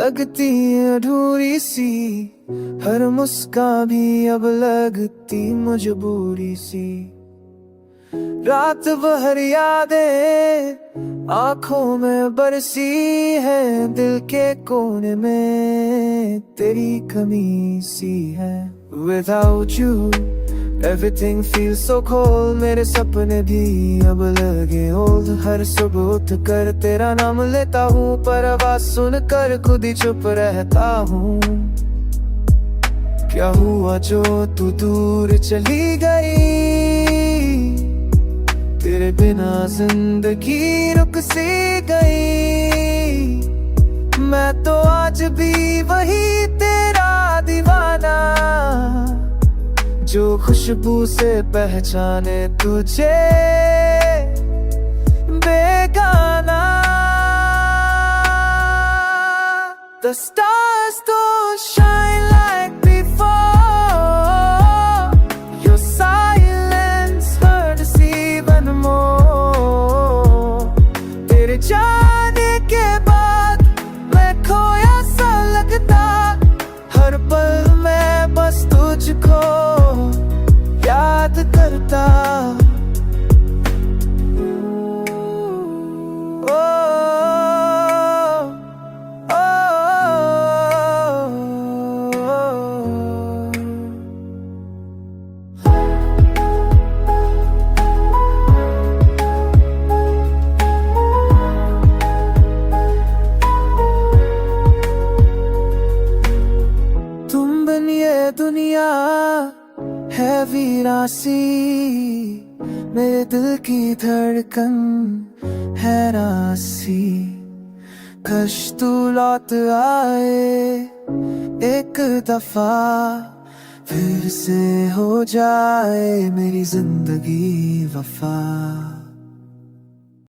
लगती अधूरी सी, हर मुस्कान भी अब लगती मजबूरी सी। रात भर यादें आंखों में बरसी है, दिल के कोने में तेरी कमी सी है। Without you everything feels so cold, मेरे सपने भी अब लगे old। हर सुबह उठ कर तेरा नाम लेता हूँ, पर आवाज सुनकर खुद ही चुप रहता हूँ। क्या हुआ जो तू दूर चली गई, तेरे बिना जिंदगी रुक सी गई। मैं तो आज भी वही तेरा दीवाना, जो खुशबू से पहचाने तुझे बेगाना। The stars don't shine like before, your silence hurt us even more। तेरे जाने के बाद मैं खोया सा लगता, हर पल मैं बस तुझको याद करता। तुम बिन ये दुनिया है वीरासी, मेरे दिल की धड़कन है रासी। कश तू लौट आए एक दफा, फिर से हो जाए मेरी जिंदगी वफा।